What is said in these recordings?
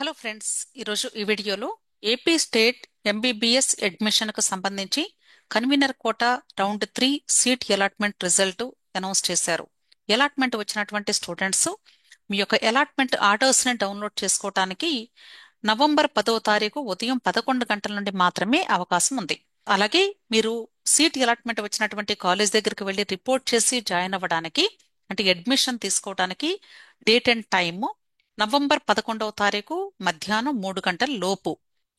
Hello friends, ఈరోజు ఈ వీడియోలో ఏపీ స్టేట్ ఎంబీబీఎస్ అడ్మిషన్కు సంబంధించి convener quota round 3 seat allotment result announce చేశారు. అలాట్మెంట్ వచ్చినటువంటి స్టూడెంట్స్ మీ యొక్క అలాట్మెంట్ ఆర్డర్స్ని డౌన్లోడ్ చేసుకోవడానికి నవంబర్ 10వ తారీఖు ఉదయం 11 గంటల నుండి మాత్రమే అవకాశం ఉంది. అలాగే మీరు సీట్ అలాట్మెంట్ వచ్చినటువంటి కాలేజ్ దగ్గరికి వెళ్ళి రిపోర్ట్ చేసి జాయిన్ అవ్వడానికి అంటే అడ్మిషన్ తీసుకోవడానికి డేట్ అండ్ టైము నవంబర్ 11వ తారీఖు మధ్యాహ్నం 3 గంటల లోపు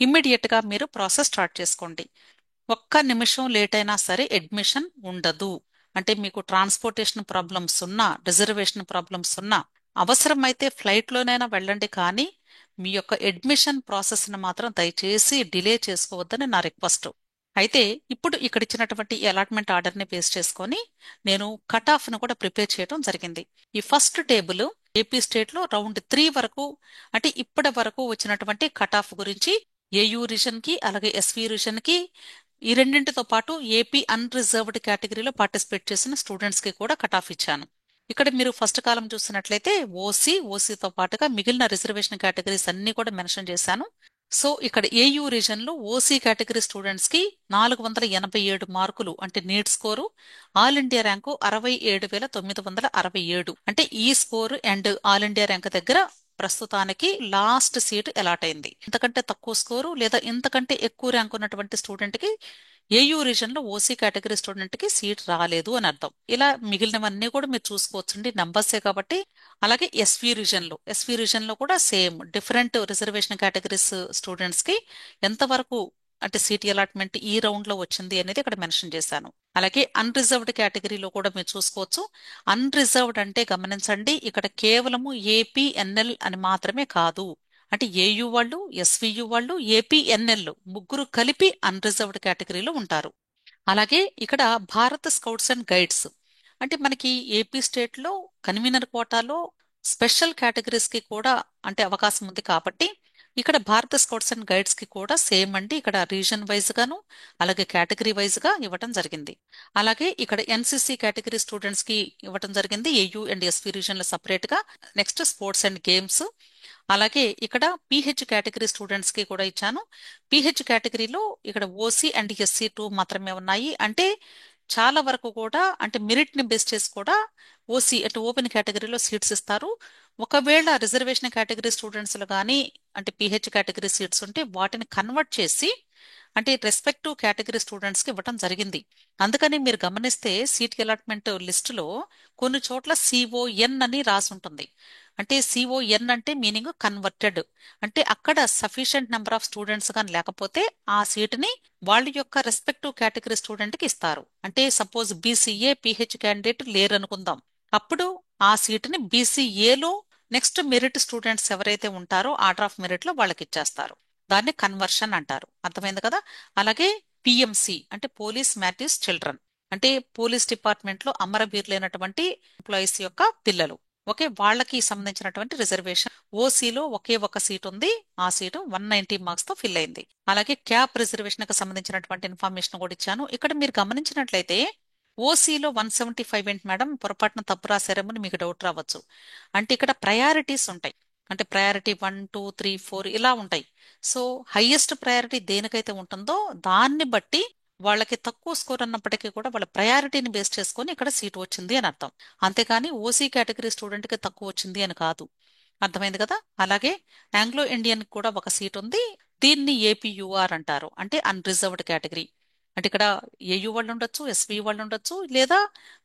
ఇమ్మీడియట్ గా మీరు ప్రాసెస్ స్టార్ట్ చేసుకోండి. ఒక్క నిమిషం లేట్ అయినా సరే అడ్మిషన్ ఉండదు. అంటే మీకు ట్రాన్స్పోర్టేషన్ ప్రాబ్లమ్స్ ఉన్నా, రిజర్వేషన్ ప్రాబ్లమ్స్ ఉన్నా అవసరమైతే ఫ్లైట్ లోనైనా వెళ్ళండి, కానీ మీ యొక్క అడ్మిషన్ ప్రాసెస్ ని మాత్రం దయచేసి డిలే చేసుకోవద్దని నా రిక్వెస్ట్. అయితే ఇప్పుడు ఇక్కడ ఇచ్చినటువంటి అలాట్మెంట్ ఆర్డర్ ని బేస్ చేసుకొని నేను కట్ ఆఫ్ ను కూడా ప్రిపేర్ చేయడం జరిగింది. ఈ ఫస్ట్ టేబుల్ ఏపీ స్టేట్ లో రౌండ్ 3 వరకు అంటే ఇప్పటి వరకు వచ్చినటువంటి కట్ ఆఫ్ గురించి ఏయూ రీజన్ కి అలాగే ఎస్వి రీజన్ కి ఈ రెండింటితో పాటు ఏపీ అన్రిజర్వ్డ్ కేటగిరీలో పార్టిసిపేట్ చేసిన స్టూడెంట్స్ కి కూడా కట్ ఆఫ్ ఇచ్చాను. ఇక్కడ మీరు ఫస్ట్ కాలం చూసినట్లయితే ఓసీతో పాటుగా మిగిలిన రిజర్వేషన్ కేటగిరీస్ అన్ని కూడా మెన్షన్ చేశాను. సో ఇక్కడ ఏయూ రీజన్ లో ఓసీ కేటగిరీ స్టూడెంట్స్ కి 487 మార్కులు అంటే NEET score, all India rank 67,967. అంటే ఈ score and all India rank దగ్గర ప్రస్తుతానికి లాస్ట్ సీట్ అలాట్ అయింది. ఇంతకంటే తక్కువ స్కోరు లేదా ఇంతకంటే ఎక్కువ ర్యాంక్ ఉన్నటువంటి స్టూడెంట్ కి ఏయూ రీజన్ లో ఓసీ కేటగిరీ స్టూడెంట్ కి సీట్ రాలేదు అని అర్థం. ఇలా మిగిలినవన్నీ కూడా మీరు చూసుకోవచ్చండి, నంబర్సే కాబట్టి. అలాగే ఎస్వి రీజన్ లో కూడా same different reservation categories students కి ఎంతవరకు అంటే సీట్ అలాట్మెంట్ ఈ రౌండ్ లో వచ్చింది అనేది ఇక్కడ మెన్షన్ చేశాను. అలాగే అన్రిజర్వ్డ్ కేటగిరీలో కూడా మీరు చూసుకోవచ్చు. అన్రిజర్వ్డ్ అంటే గమనించండి, ఇక్కడ కేవలము ఏపీఎన్ఎల్ అని మాత్రమే కాదు. అంటే ఏయూ వాళ్ళు, ఎస్వియు వాళ్ళు, ఏపీఎన్ఎల్ ముగ్గురు కలిపి అన్రిజర్వ్డ్ కేటగిరీలో ఉంటారు. అలాగే ఇక్కడ భారత్ స్కౌట్స్ అండ్ గైడ్స్ అంటే మనకి ఏపీ స్టేట్ లో కన్వీనర్ కోటాలో స్పెషల్ కేటగిరీస్ కి కూడా అంటే అవకాశం ఉంది కాబట్టి ఇక్కడ భారత స్కౌట్స్ అండ్ గైడ్స్ కి కూడా సేమ్ అండి. ఇక్కడ రీజన్ వైజ్ గాను అలాగే కేటగిరీ వైజ్ గా ఇవ్వటం జరిగింది. అలాగే ఇక్కడ ఎన్సిసి కేటగిరీ స్టూడెంట్స్ కి ఇవ్వటం జరిగింది, ఏయూ అండ్ ఎస్పీ రీజన్ లో సపరేట్ గా. Next sports and games. అలాగే ఇక్కడ పిహెచ్ కేటగిరీ స్టూడెంట్స్ కి కూడా ఇచ్చాను. పిహెచ్ కేటగిరీలో ఇక్కడ ఓసీ అండ్ ఎస్సీ 2 మాత్రమే ఉన్నాయి. అంటే చాలా వరకు కూడా అంటే మెరిట్ ని బేస్ చేసి కూడా ఓసీ అంటే ఓపెన్ కేటగిరీలో సీట్స్ ఇస్తారు. ఒకవేళ రిజర్వేషన్ కేటగిరీ స్టూడెంట్స్ లో కానీ అంటే పిహెచ్ కేటగిరీ సీట్స్ ఉంటే వాటిని కన్వర్ట్ చేసి అంటే రెస్పెక్టివ్ కేటగిరీ స్టూడెంట్స్ కి ఇవ్వడం జరిగింది. అందుకని మీరు గమనిస్తే సీట్ అలాట్మెంట్ లిస్టులో కొన్ని చోట్ల సిఓఎన్ అని రాసి ఉంటుంది. అంటే సిఓఎన్ అంటే మీనింగ్ కన్వర్టెడ్. అంటే అక్కడ సఫిషియెంట్ నెంబర్ ఆఫ్ స్టూడెంట్స్ కానీ లేకపోతే ఆ సీటుని వాళ్ళ యొక్క రెస్పెక్టివ్ కేటగిరీ స్టూడెంట్ కి ఇస్తారు. అంటే సపోజ్ బీసీఏ పిహెచ్ క్యాండిడేట్ లేరనుకుందాం, అప్పుడు ఆ సీటుని బీసీఏలో నెక్స్ట్ మెరిట్ స్టూడెంట్స్ ఎవరైతే ఉంటారో ఆర్డర్ ఆఫ్ మెరిట్ లో వాళ్ళకి ఇచ్చేస్తారు. దాన్ని కన్వర్షన్ అంటారు. అర్థమైంది కదా. అలాగే పిఎంసి అంటే పోలీస్ మ్యాట్యూస్ చిల్డ్రన్ అంటే పోలీస్ డిపార్ట్మెంట్ లో అమరవీరులైనటువంటి ఎంప్లాయీస్ యొక్క పిల్లలు. ఓకే, వాళ్ళకి సంబంధించినటువంటి రిజర్వేషన్ ఓసీలో ఒకే ఒక సీట్ ఉంది. ఆ సీటు 190 మార్క్స్ తో ఫిల్ అయింది. అలాగే క్యాప్ రిజర్వేషన్ కి సంబంధించినటువంటి ఇన్ఫర్మేషన్ కూడా ఇచ్చాను. ఇక్కడ మీరు గమనించినట్లయితే ఓసీలో 175 ఏంటి మేడం, పొరపాటున తప్పు రాశారేమని మీకు డౌట్ రావచ్చు. అంటే ఇక్కడ ప్రయారిటీస్ ఉంటాయి. అంటే ప్రయారిటీ 1, 2, 3, 4 ఇలా ఉంటాయి. సో హైయెస్ట్ ప్రయారిటీ దేనికైతే ఉంటుందో దాన్ని బట్టి వాళ్ళకి తక్కువ స్కోర్ అన్నప్పటికీ కూడా వాళ్ళ ప్రయారిటీని బేస్ చేసుకొని ఇక్కడ సీట్ వచ్చింది అని అర్థం. అంతేకాని ఓసీ కేటగిరీ స్టూడెంట్ కి తక్కువ వచ్చింది అని కాదు. అర్థమైంది కదా. అలాగే ఆంగ్లో ఇండియన్ కూడా ఒక సీట్ ఉంది. దీన్ని ఏపీయూఆర్ అంటారు, అంటే అన్రిజర్వ్డ్ కేటగిరీ. అంటే ఇక్కడ ఏయూ వాళ్ళు ఉండొచ్చు, ఎస్వి వాళ్ళు ఉండొచ్చు, లేదా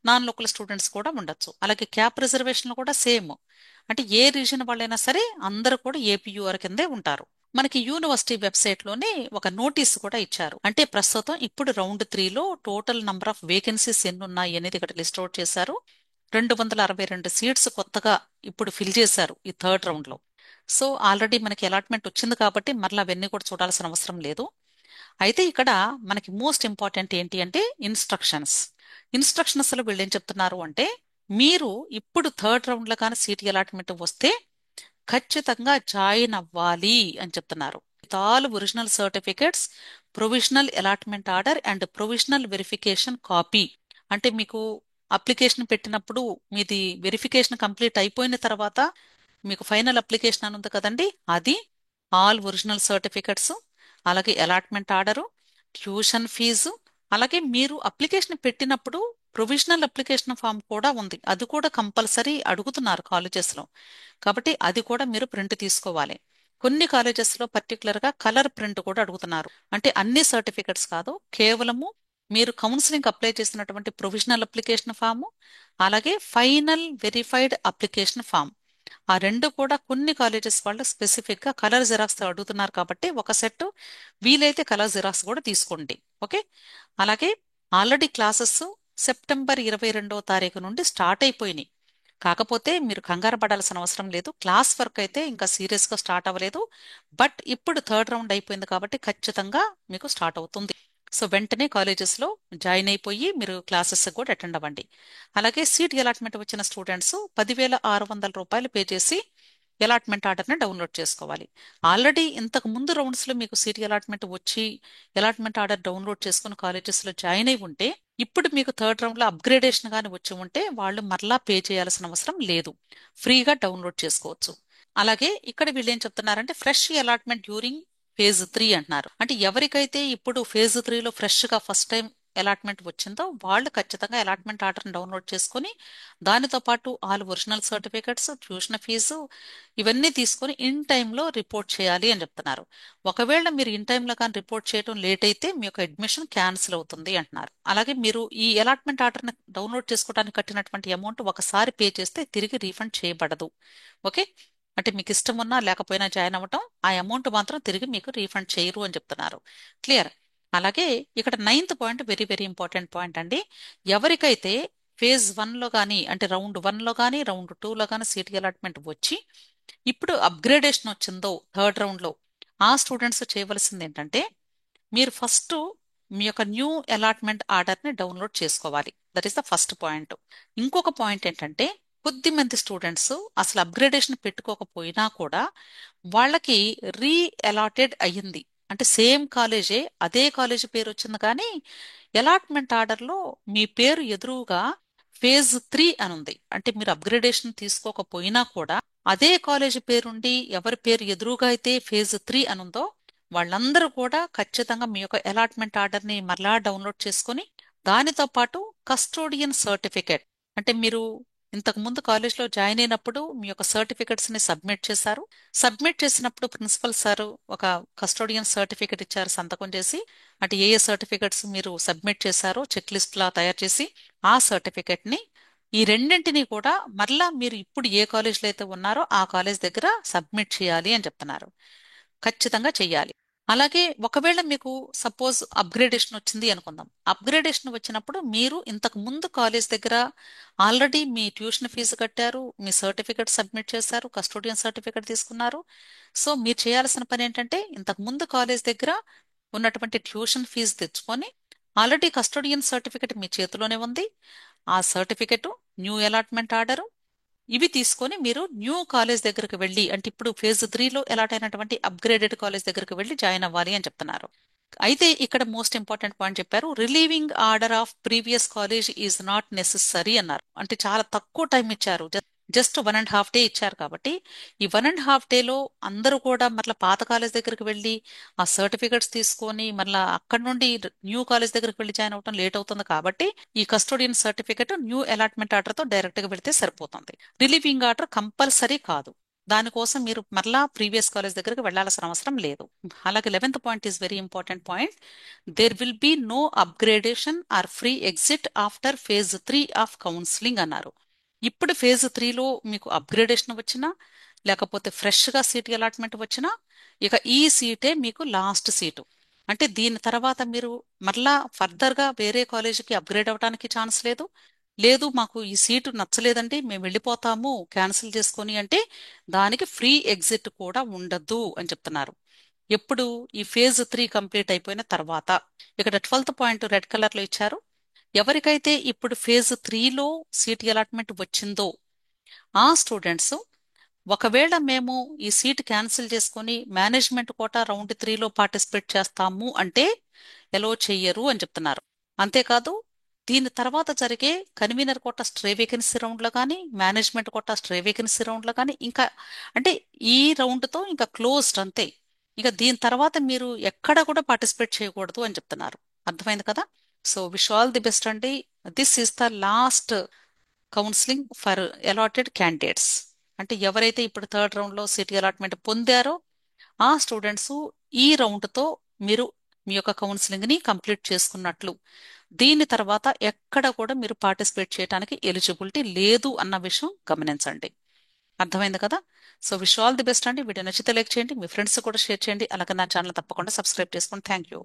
నాన్ లోకల్ స్టూడెంట్స్ కూడా ఉండొచ్చు. అలాగే క్యాప్ రిజర్వేషన్ కూడా సేమ్. అంటే ఏ రీజన్ వాళ్ళైనా సరే అందరూ కూడా ఏపీయూఆర్ కిందే ఉంటారు. మనకి యూనివర్సిటీ వెబ్సైట్ లోనే ఒక నోటీస్ కూడా ఇచ్చారు. అంటే ప్రస్తుతం ఇప్పుడు రౌండ్ 3లో టోటల్ నంబర్ ఆఫ్ వేకెన్సీస్ ఎన్ని ఉన్నాయి అనేది ఇక్కడ లిస్ట్ అవుట్ చేశారు. 262 సీట్స్ కొత్తగా ఇప్పుడు ఫిల్ చేశారు ఈ థర్డ్ రౌండ్ లో. సో ఆల్రెడీ మనకి అలాట్మెంట్ వచ్చింది కాబట్టి మరలా అవన్నీ కూడా చూడాల్సిన అవసరం లేదు. అయితే ఇక్కడ మనకి మోస్ట్ ఇంపార్టెంట్ ఏంటి అంటే ఇన్స్ట్రక్షన్స్ లో వీళ్ళు ఏం చెప్తున్నారు అంటే మీరు ఇప్పుడు థర్డ్ రౌండ్ లో కానీ సీట్ అలాట్మెంట్ వస్తే ఖచ్చితంగా జాయిన్ అవ్వాలి అని చెప్తున్నారు. With all original certificates, provisional allotment order and provisional verification copy. అంటే మీకు అప్లికేషన్ పెట్టినప్పుడు మీది వెరిఫికేషన్ కంప్లీట్ అయిపోయిన తర్వాత మీకు ఫైనల్ అప్లికేషన్ అని ఉంది కదండి, అది ఆల్ ఒరిజినల్ సర్టిఫికెట్స్, అలాగే అలాట్మెంట్ ఆర్డరు, ట్యూషన్ ఫీజు, అలాగే మీరు అప్లికేషన్ పెట్టినప్పుడు ప్రొవిజనల్ అప్లికేషన్ ఫామ్ కూడా ఉంది. అది కూడా కంపల్సరీ అడుగుతున్నారు కాలేజెస్లో. కాబట్టి అది కూడా మీరు ప్రింట్ తీసుకోవాలి. కొన్ని కాలేజెస్లో పర్టికులర్గా కలర్ ప్రింట్ కూడా అడుగుతున్నారు. అంటే అన్ని సర్టిఫికెట్స్ కాదు, కేవలము మీరు కౌన్సిలింగ్ అప్లై చేసినటువంటి ప్రొవిజనల్ అప్లికేషన్ ఫాము, అలాగే ఫైనల్ వెరిఫైడ్ అప్లికేషన్ ఫామ్. ఆ రెండు కూడా కొన్ని కాలేజెస్ వాళ్ళు స్పెసిఫిక్ గా కలర్ జిరాక్స్ అడుగుతున్నారు కాబట్టి ఒక సెట్ వీలైతే కలర్ జిరాక్స్ కూడా తీసుకోండి. ఓకే. అలాగే ఆల్రెడీ క్లాసెస్ సెప్టెంబర్ 22వ తారీఖు నుండి స్టార్ట్ అయిపోయినాయి. కాకపోతే మీరు కంగారు పడాల్సిన అవసరం లేదు. క్లాస్ వర్క్ అయితే ఇంకా సీరియస్ గా స్టార్ట్ అవ్వలేదు. బట్ ఇప్పుడు థర్డ్ రౌండ్ అయిపోయింది కాబట్టి ఖచ్చితంగా మీకు స్టార్ట్ అవుతుంది. సో వెంటనే కాలేజెస్ లో జాయిన్ అయిపోయి మీరు క్లాసెస్ కూడా అటెండ్ అవ్వండి. అలాగే సీట్ అలాట్మెంట్ వచ్చిన స్టూడెంట్స్ 10,600 రూపాయలు పే చేసి అలాట్మెంట్ ఆర్డర్ని డౌన్లోడ్ చేసుకోవాలి. ఆల్రెడీ ఇంతకు ముందు రౌండ్స్ లో మీకు సీట్ అలాట్మెంట్ వచ్చి అలాట్మెంట్ ఆర్డర్ డౌన్లోడ్ చేసుకుని కాలేజెస్ లో జాయిన్ అయి ఉంటే ఇప్పుడు మీకు థర్డ్ రౌండ్ లో అప్గ్రేడేషన్ గాని వచ్చి ఉంటే వాళ్ళు మరలా పే చేయాల్సిన అవసరం లేదు. ఫ్రీగా డౌన్లోడ్ చేసుకోవచ్చు. అలాగే ఇక్కడ వీళ్ళు ఏం చెప్తున్నారంటే ఫ్రెష్ అలాట్మెంట్ డ్యూరింగ్ ఫేజ్ 3 అంటున్నారు. అంటే ఎవరికైతే ఇప్పుడు ఫేజ్ 3లో ఫ్రెష్ గా ఫస్ట్ టైం అలాట్మెంట్ వచ్చిందో వాళ్ళు ఖచ్చితంగా అలాట్మెంట్ ఆర్డర్ని డౌన్లోడ్ చేసుకుని దానితో పాటు all original certificates, tuition fee ఇవన్నీ తీసుకొని ఇన్ టైంలో రిపోర్ట్ చేయాలి అని చెప్తున్నారు. ఒకవేళ మీరు ఇన్ టైంలో కానీ రిపోర్ట్ చేయడం లేట్ అయితే మీ యొక్క అడ్మిషన్ క్యాన్సిల్ అవుతుంది అంటున్నారు. అలాగే మీరు ఈ అలాట్మెంట్ ఆర్డర్ని డౌన్లోడ్ చేసుకోవడానికి కట్టినటువంటి అమౌంట్ ఒకసారి పే చేస్తే తిరిగి రీఫండ్ చేయబడదు. ఓకే. అంటే మీకు ఇష్టం ఉన్నా లేకపోయినా జాయిన్ అవ్వటం, ఆ అమౌంట్ మాత్రం తిరిగి మీకు రీఫండ్ చేయరు అని చెప్తున్నారు. క్లియర్. అలాగే ఇక్కడ 9th point very very important point అండి. ఎవరికైతే ఫేజ్ 1లో కానీ అంటే రౌండ్ 1లో కానీ రౌండ్ 2లో కానీ సీట్ అలాట్మెంట్ వచ్చి ఇప్పుడు అప్గ్రేడేషన్ వచ్చిందో థర్డ్ రౌండ్ లో, ఆ స్టూడెంట్స్ చేయవలసింది ఏంటంటే మీరు ఫస్ట్ మీ యొక్క న్యూ అలాట్మెంట్ ఆర్డర్ ని డౌన్లోడ్ చేసుకోవాలి. That is the first point. ఇంకొక పాయింట్ ఏంటంటే కొద్ది మంది స్టూడెంట్స్ అసలు అప్గ్రేడేషన్ పెట్టుకోకపోయినా కూడా వాళ్ళకి రీ అలాటెడ్ అయ్యింది. అంటే సేమ్ కాలేజే, అదే కాలేజ్ పేరు వచ్చింది కానీ అలాట్మెంట్ ఆర్డర్ లో మీ పేరు ఎదురుగా ఫేజ్ 3 అని ఉంది. అంటే మీరు అప్గ్రేడేషన్ తీసుకోకపోయినా కూడా అదే కాలేజ్ పేరుండి ఎవరి పేరు ఎదురుగా అయితే ఫేజ్ 3 అని ఉందో వాళ్ళందరూ కూడా ఖచ్చితంగా మీ యొక్క అలాట్మెంట్ ఆర్డర్ ని మరలా డౌన్లోడ్ చేసుకొని దానితో పాటు కస్టోడియన్ సర్టిఫికేట్, అంటే మీరు ఇంతకు ముందు కాలేజ్లో జాయిన్ అయినప్పుడు మీ యొక్క సర్టిఫికెట్స్ ని సబ్మిట్ చేశారు. సబ్మిట్ చేసినప్పుడు ప్రిన్సిపల్ సార్ ఒక కస్టోడియన్ సర్టిఫికేట్ ఇచ్చారు సంతకం చేసి. అంటే ఏ ఏ సర్టిఫికెట్స్ మీరు సబ్మిట్ చేశారో చెక్ లిస్ట్ లా తయారు చేసి ఆ సర్టిఫికెట్ ని ఈ రెండింటినీ కూడా మరలా మీరు ఇప్పుడు ఏ కాలేజ్లో అయితే ఉన్నారో ఆ కాలేజ్ దగ్గర సబ్మిట్ చేయాలి అని చెప్తున్నారు. ఖచ్చితంగా చెయ్యాలి. అలాగే ఒకవేళ మీకు సపోజ్ అప్గ్రేడేషన్ వచ్చింది అనుకుందాం. అప్గ్రేడేషన్ వచ్చినప్పుడు మీరు ఇంతకు ముందు కాలేజ్ దగ్గర ఆల్రెడీ మీ ట్యూషన్ ఫీజు కట్టారు, మీ సర్టిఫికెట్ సబ్మిట్ చేశారు, కస్టోడియన్ సర్టిఫికెట్ తీసుకున్నారు. సో మీరు చేయాల్సిన పని ఏంటంటే ఇంతకు ముందు కాలేజ్ దగ్గర ఉన్నటువంటి ట్యూషన్ ఫీజు తెచ్చుకొని ఆల్రెడీ కస్టోడియన్ సర్టిఫికెట్ మీ చేతిలోనే ఉంది. ఆ సర్టిఫికెట్, న్యూ అలాట్మెంట్ ఆర్డర్ ఇవి తీసుకొని మీరు న్యూ కాలేజ్ దగ్గరకు వెళ్ళి, అంటే ఇప్పుడు ఫేజ్ 3లో అలాట్ అయినటువంటి అప్గ్రేడెడ్ కాలేజ్ దగ్గరకు వెళ్ళి జాయిన్ అవ్వాలి అని చెప్తున్నారు. అయితే ఇక్కడ మోస్ట్ ఇంపార్టెంట్ పాయింట్ చెప్పారు, relieving order of previous college is not necessary అన్నారు. అంటే చాలా తక్కువ టైం ఇచ్చారు, జస్ట్ 1.5 డే ఇచ్చారు. కాబట్టి ఈ 1.5 డేలో అందరూ కూడా మరలా పాత కాలేజ్ దగ్గరికి వెళ్ళి ఆ సర్టిఫికెట్స్ తీసుకొని మరలా అక్కడ నుండి న్యూ కాలేజ్ దగ్గరికి వెళ్ళి జాయిన్ అవడం లేట్ అవుతుంది. కాబట్టి ఈ custodian certificate new allotment order తో డైరెక్ట్ గా వెళితే సరిపోతుంది. రిలీవింగ్ ఆర్డర్ కంపల్సరీ కాదు. దానికోసం మీరు మరలా ప్రీవియస్ కాలేజ్ దగ్గరికి వెళ్లాల్సిన అవసరం లేదు. అలాగే 11th point is very important point. There will be no upgradation or free exit after phase 3 of counselling అన్నారు. ఇప్పుడు ఫేజ్ 3లో మీకు అప్గ్రేడేషన్ వచ్చినా లేకపోతే ఫ్రెష్ గా సీట్ అలాట్మెంట్ వచ్చినా ఇక ఈ సీటే మీకు లాస్ట్ సీటు. అంటే దీని తర్వాత మీరు మరలా ఫర్దర్ గా వేరే కాలేజీకి అప్గ్రేడ్ అవడానికి ఛాన్స్ లేదు. లేదు మాకు ఈ సీటు నచ్చలేదండి మేము వెళ్ళిపోతాము క్యాన్సిల్ చేసుకొని అంటే దానికి ఫ్రీ ఎగ్జిట్ కూడా ఉండదు అని చెప్తున్నారు. ఎప్పుడు ఈ ఫేజ్ 3 కంప్లీట్ అయిపోయిన తర్వాత. ఇక్కడ 12th పాయింట్ రెడ్ కలర్ లో ఇచ్చారు. ఎవరికైతే ఇప్పుడు ఫేజ్ 3లో సీట్ అలాట్మెంట్ వచ్చిందో ఆ స్టూడెంట్స్ ఒకవేళ మేము ఈ సీట్ క్యాన్సిల్ చేసుకొని మేనేజ్మెంట్ కోటా రౌండ్ 3లో పార్టిసిపేట్ చేస్తాము అంటే ఎలో చెయ్యరు అని చెప్తున్నారు. అంతేకాదు దీని తర్వాత జరిగే convener quota stray vacancy round లో కానీ management quota stray vacancy round లో కానీ ఇంకా అంటే ఈ రౌండ్ తో ఇంకా క్లోజ్డ్ అంతే. ఇక దీని తర్వాత మీరు ఎక్కడ కూడా పార్టిసిపేట్ చేయకూడదు అని చెప్తున్నారు. అర్థమైంది కదా? So wish all the best అండి. This is the last counselling for allotted candidates. అంటే ఎవరైతే ఇప్పుడు థర్డ్ రౌండ్ లో సిటీ అలాట్మెంట్ పొందారో ఆ స్టూడెంట్స్ ఈ రౌండ్ తో మీరు మీ యొక్క కౌన్సిలింగ్ ని కంప్లీట్ చేసుకున్నట్లు. దీని తర్వాత ఎక్కడ కూడా మీరు పార్టిసిపేట్ చేయడానికి ఎలిజిబిలిటీ లేదు అన్న విషయం గమనించండి. అర్థమైంది కదా? So wish all the best అండి. వీడియో నచ్చితే లైక్ చేయండి, మీ ఫ్రెండ్స్ కూడా షేర్ చేయండి, అలాగే నా ఛానల్ తప్పకుండా సబ్స్క్రైబ్ చేసుకోండి. Thank you.